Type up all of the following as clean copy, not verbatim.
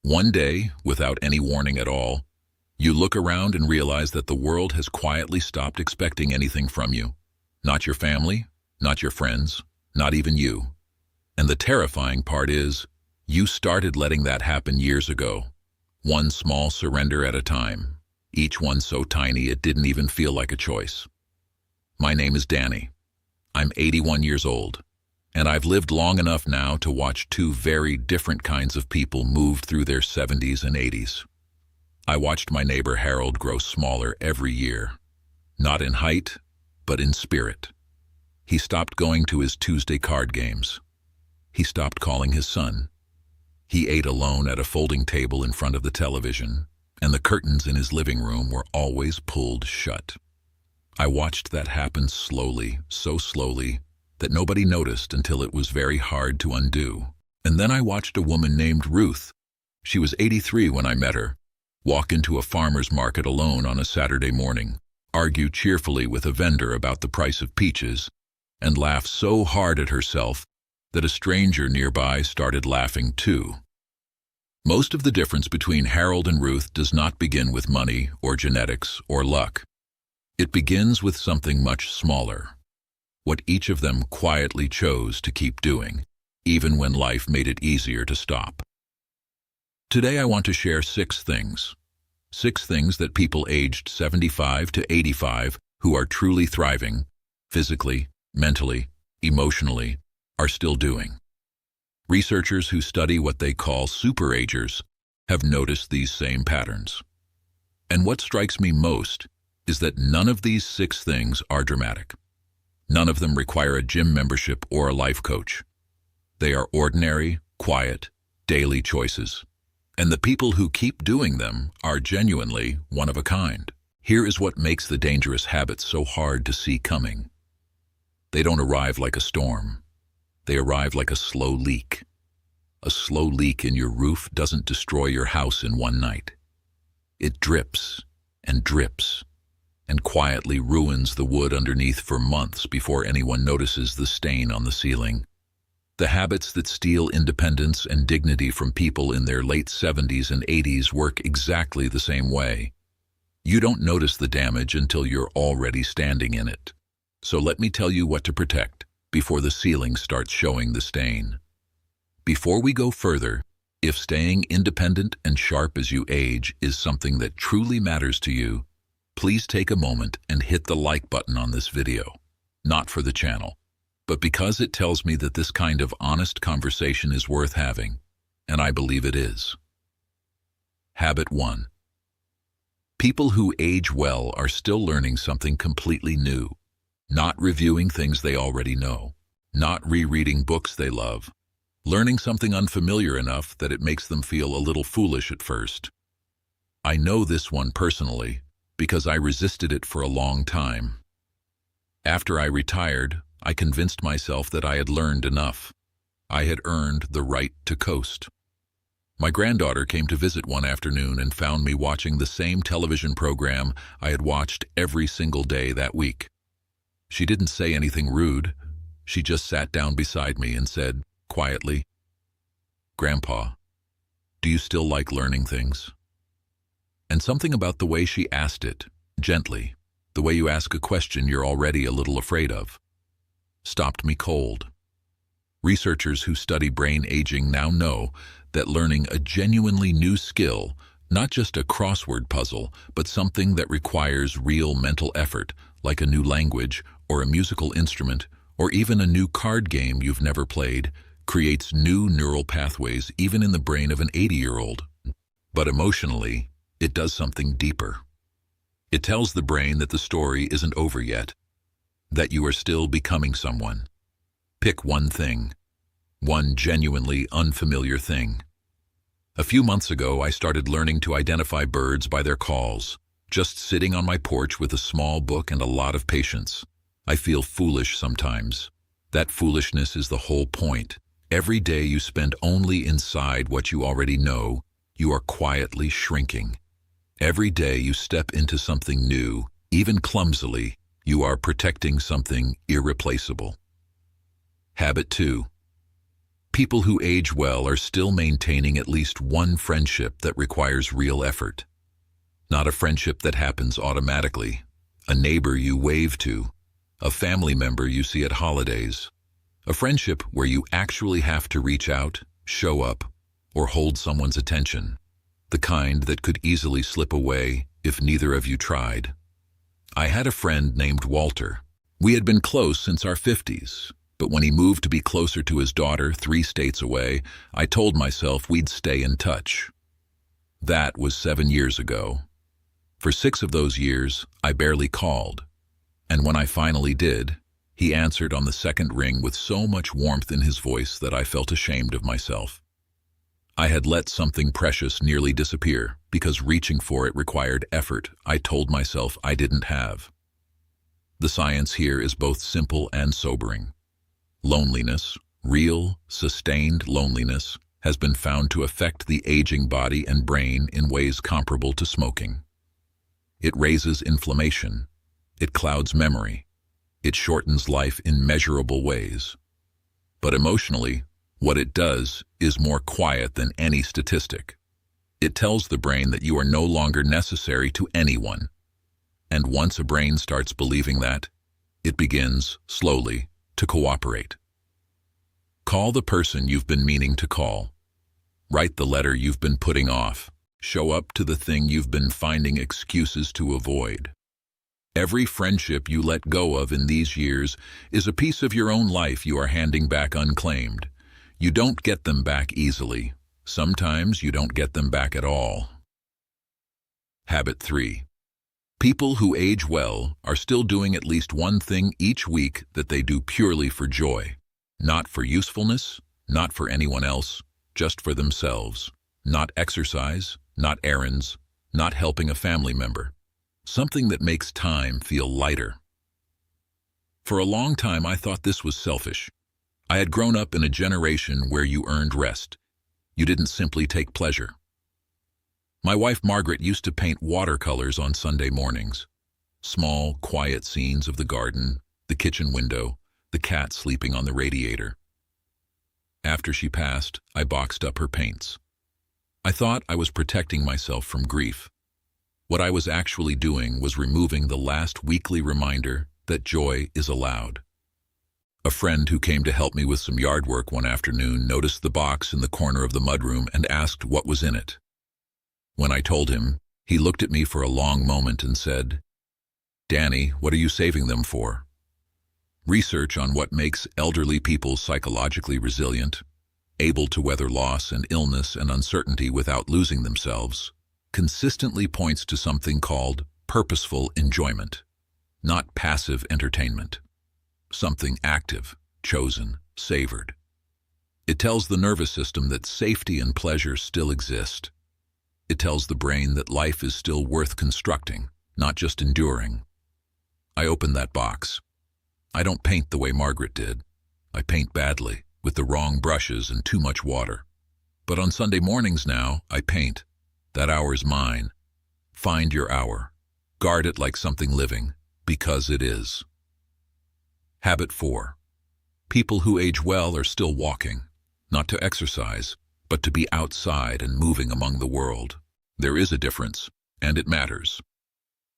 One day, without any warning at all, you look around and realize that the world has quietly stopped expecting anything from you. Not your family, not your friends, not even you. And the terrifying part is, you started letting that happen years ago. One small surrender at a time, each one so tiny it didn't even feel like a choice. My name is Danny. I'm 81 years old, and I've lived long enough now to watch two very different kinds of people move through their 70s and 80s. I watched my neighbor Harold grow smaller every year, not in height, but in spirit. He stopped going to his Tuesday card games. He stopped calling his son. He ate alone at a folding table in front of the television, and the curtains in his living room were always pulled shut. I watched that happen slowly, so slowly, that nobody noticed until it was very hard to undo. And then I watched a woman named Ruth. She was 83 when I met her, walk into a farmer's market alone on a Saturday morning, argue cheerfully with a vendor about the price of peaches, and laugh so hard at herself that a stranger nearby started laughing too. Most of the difference between Harold and Ruth does not begin with money or genetics or luck. It begins with something much smaller, what each of them quietly chose to keep doing, even when life made it easier to stop. Today I want to share 6 things. 6 things that people aged 75 to 85 who are truly thriving, physically, mentally, emotionally, are still doing. Researchers who study what they call superagers have noticed these same patterns. And what strikes me most is that none of these 6 things are dramatic. None of them require a gym membership or a life coach. They are ordinary, quiet, daily choices. And the people who keep doing them are genuinely one of a kind. Here is what makes the dangerous habits so hard to see coming. They don't arrive like a storm. They arrive like a slow leak. A slow leak in your roof doesn't destroy your house in one night. It drips and drips and quietly ruins the wood underneath for months before anyone notices the stain on the ceiling. The habits that steal independence and dignity from people in their late 70s and 80s work exactly the same way. You don't notice the damage until you're already standing in it. So let me tell you what to protect before the ceiling starts showing the stain. Before we go further, if staying independent and sharp as you age is something that truly matters to you, please take a moment and hit the like button on this video. Not for the channel, but because it tells me that this kind of honest conversation is worth having, and I believe it is. Habit 1. People who age well are still learning something completely new. Not reviewing things they already know. Not rereading books they love. Learning something unfamiliar enough that it makes them feel a little foolish at first. I know this one personally because I resisted it for a long time. After I retired, I convinced myself that I had learned enough. I had earned the right to coast. My granddaughter came to visit one afternoon and found me watching the same television program I had watched every single day that week. She didn't say anything rude. She just sat down beside me and said, quietly, "Grandpa, do you still like learning things?" And something about the way she asked it, gently, the way you ask a question you're already a little afraid of, stopped me cold. Researchers who study brain aging now know that learning a genuinely new skill, not just a crossword puzzle, but something that requires real mental effort, like a new language or a musical instrument, or even a new card game you've never played, creates new neural pathways even in the brain of an 80-year-old. But emotionally, it does something deeper. It tells the brain that the story isn't over yet, that you are still becoming someone. Pick one thing, one genuinely unfamiliar thing. A few months ago, I started learning to identify birds by their calls, just sitting on my porch with a small book and a lot of patience. I feel foolish sometimes. That foolishness is the whole point. Every day you spend only inside what you already know, you are quietly shrinking. Every day you step into something new, even clumsily, you are protecting something irreplaceable. Habit 2. People who age well are still maintaining at least one friendship that requires real effort. Not a friendship that happens automatically, a neighbor you wave to, a family member you see at holidays, a friendship where you actually have to reach out, show up, or hold someone's attention, the kind that could easily slip away if neither of you tried. I had a friend named Walter. We had been close since our 50s, but when he moved to be closer to his daughter 3 states away, I told myself we'd stay in touch. That was 7 years ago. For 6 of those years, I barely called. And when I finally did, he answered on the second ring with so much warmth in his voice that I felt ashamed of myself. I had let something precious nearly disappear because reaching for it required effort I told myself I didn't have. The science here is both simple and sobering. Loneliness, real, sustained loneliness, has been found to affect the aging body and brain in ways comparable to smoking. It raises inflammation. It clouds memory. It shortens life in measurable ways. But emotionally, what it does is more quiet than any statistic. It tells the brain that you are no longer necessary to anyone. And once a brain starts believing that, it begins, slowly, to cooperate. Call the person you've been meaning to call. Write the letter you've been putting off. Show up to the thing you've been finding excuses to avoid. Every friendship you let go of in these years is a piece of your own life you are handing back unclaimed. You don't get them back easily. Sometimes you don't get them back at all. Habit 3. People who age well are still doing at least one thing each week that they do purely for joy. Not for usefulness, not for anyone else, just for themselves. Not exercise, not errands, not helping a family member. Something that makes time feel lighter. For a long time I thought this was selfish. I had grown up in a generation where you earned rest. You didn't simply take pleasure. My wife Margaret used to paint watercolors on Sunday mornings. Small, quiet scenes of the garden, the kitchen window, the cat sleeping on the radiator. After she passed, I boxed up her paints. I thought I was protecting myself from grief. What I was actually doing was removing the last weekly reminder that joy is allowed. A friend who came to help me with some yard work one afternoon noticed the box in the corner of the mudroom and asked what was in it. When I told him, he looked at me for a long moment and said, "Danny, what are you saving them for?" Research on what makes elderly people psychologically resilient, able to weather loss and illness and uncertainty without losing themselves, consistently points to something called purposeful enjoyment, not passive entertainment. Something active, chosen, savored. It tells the nervous system that safety and pleasure still exist. It tells the brain that life is still worth constructing, not just enduring. I opened that box. I don't paint the way Margaret did. I paint badly, with the wrong brushes and too much water. But on Sunday mornings now, I paint. That hour's mine. Find your hour. Guard it like something living, because it is. Habit 4. People who age well are still walking, not to exercise, but to be outside and moving among the world. There is a difference, and it matters.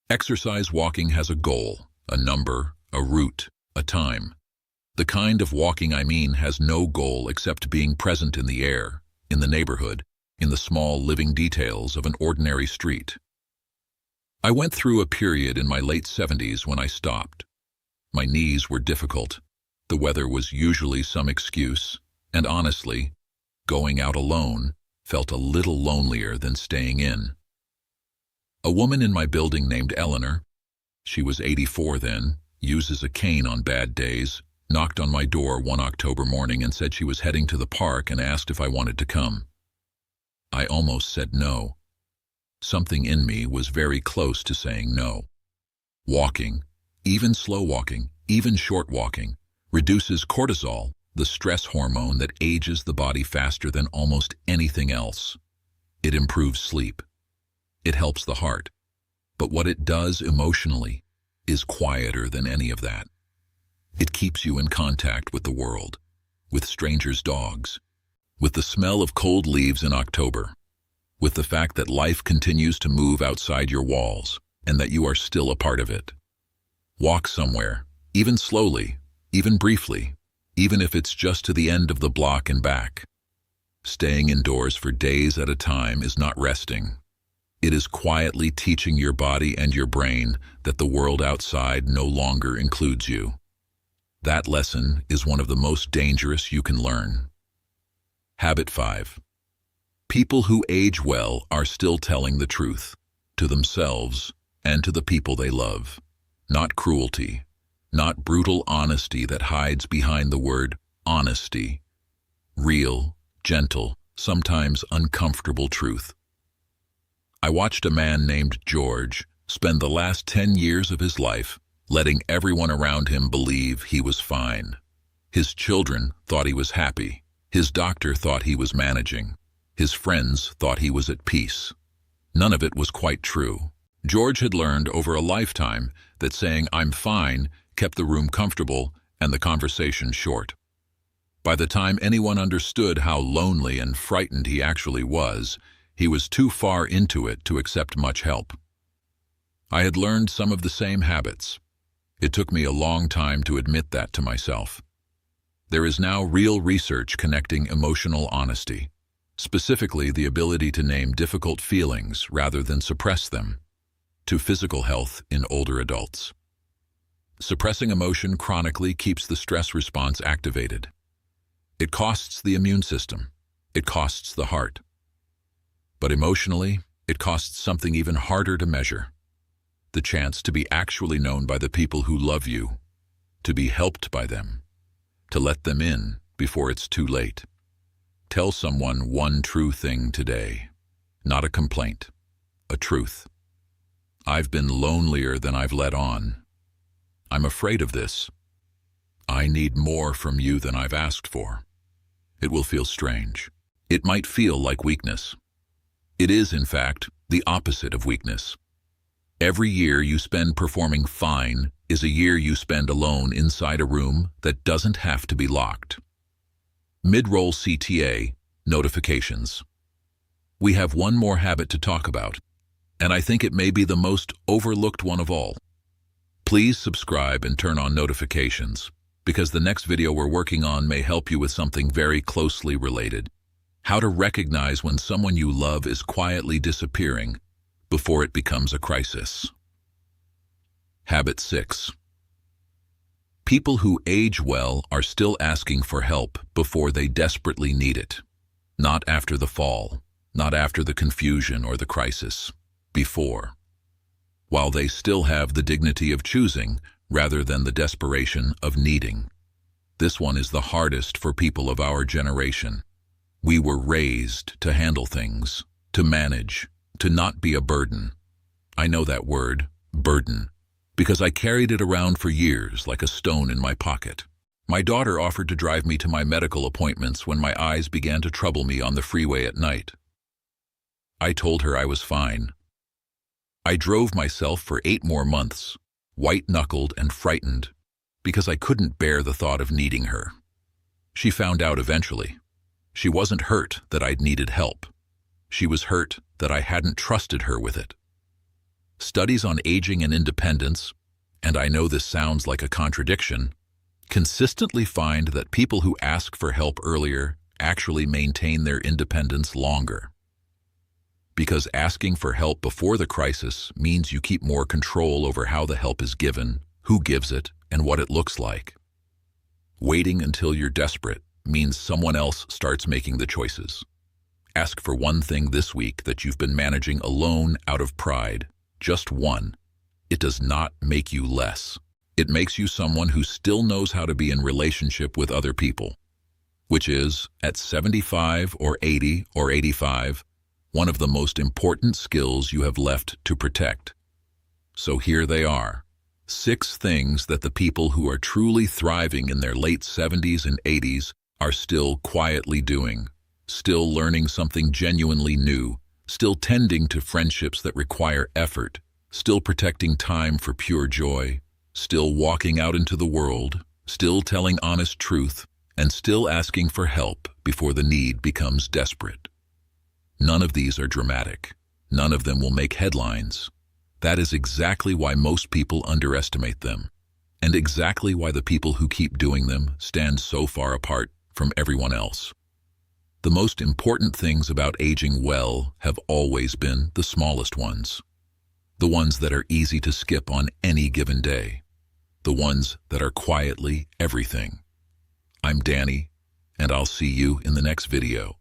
Exercise walking has a goal, a number, a route, a time. The kind of walking I mean has no goal except being present in the air, in the neighborhood, in the small living details of an ordinary street. I went through a period in my late 70s when I stopped. My knees were difficult. The weather was usually some excuse, and honestly, going out alone felt a little lonelier than staying in. A woman in my building named Eleanor, she was 84 then, uses a cane on bad days, knocked on my door one October morning and said she was heading to the park and asked if I wanted to come. I almost said no. Something in me was very close to saying no. Walking, even slow walking, even short walking, reduces cortisol, the stress hormone that ages the body faster than almost anything else. It improves sleep. It helps the heart. But what it does emotionally is quieter than any of that. It keeps you in contact with the world, with strangers' dogs, with the smell of cold leaves in October, with the fact that life continues to move outside your walls and that you are still a part of it. Walk somewhere, even slowly, even briefly, even if it's just to the end of the block and back. Staying indoors for days at a time is not resting. It is quietly teaching your body and your brain that the world outside no longer includes you. That lesson is one of the most dangerous you can learn. Habit 5. People who age well are still telling the truth, to themselves and to the people they love. Not cruelty, not brutal honesty that hides behind the word honesty. Real, gentle, sometimes uncomfortable truth. I watched a man named George spend the last 10 years of his life letting everyone around him believe he was fine. His children thought he was happy. His doctor thought he was managing. His friends thought he was at peace. None of it was quite true. George had learned over a lifetime that saying "I'm fine" kept the room comfortable and the conversation short. By the time anyone understood how lonely and frightened he actually was, he was too far into it to accept much help. I had learned some of the same habits. It took me a long time to admit that to myself. There is now real research connecting emotional honesty, specifically the ability to name difficult feelings rather than suppress them, to physical health in older adults. Suppressing emotion chronically keeps the stress response activated. It costs the immune system. It costs the heart. But emotionally, it costs something even harder to measure. The chance to be actually known by the people who love you, to be helped by them, to let them in before it's too late. Tell someone one true thing today, not a complaint, a truth. I've been lonelier than I've let on. I'm afraid of this. I need more from you than I've asked for. It will feel strange. It might feel like weakness. It is, in fact, the opposite of weakness. Every year you spend performing fine is a year you spend alone inside a room that doesn't have to be locked. Mid-roll CTA, notifications. We have one more habit to talk about, and I think it may be the most overlooked one of all. Please subscribe and turn on notifications, because the next video we're working on may help you with something very closely related. How to recognize when someone you love is quietly disappearing before it becomes a crisis. Habit 6. People who age well are still asking for help before they desperately need it. Not after the fall, not after the confusion or the crisis. Before. While they still have the dignity of choosing rather than the desperation of needing. This one is the hardest for people of our generation. We were raised to handle things, to manage, to not be a burden. I know that word, burden, because I carried it around for years like a stone in my pocket. My daughter offered to drive me to my medical appointments when my eyes began to trouble me on the freeway at night. I told her I was fine. I drove myself for 8 more months, white-knuckled and frightened, because I couldn't bear the thought of needing her. She found out eventually. She wasn't hurt that I'd needed help. She was hurt that I hadn't trusted her with it. Studies on aging and independence, and I know this sounds like a contradiction, consistently find that people who ask for help earlier actually maintain their independence longer. Because asking for help before the crisis means you keep more control over how the help is given, who gives it, and what it looks like. Waiting until you're desperate means someone else starts making the choices. Ask for one thing this week that you've been managing alone out of pride. Just one. It does not make you less. It makes you someone who still knows how to be in relationship with other people, which is, at 75 or 80 or 85, one of the most important skills you have left to protect. So here they are. 6 things that the people who are truly thriving in their late 70s and 80s are still quietly doing, still learning something genuinely new, still tending to friendships that require effort, still protecting time for pure joy, still walking out into the world, still telling honest truth, and still asking for help before the need becomes desperate. None of these are dramatic. None of them will make headlines. That is exactly why most people underestimate them, and exactly why the people who keep doing them stand so far apart from everyone else. The most important things about aging well have always been the smallest ones. The ones that are easy to skip on any given day. The ones that are quietly everything. I'm Danny, and I'll see you in the next video.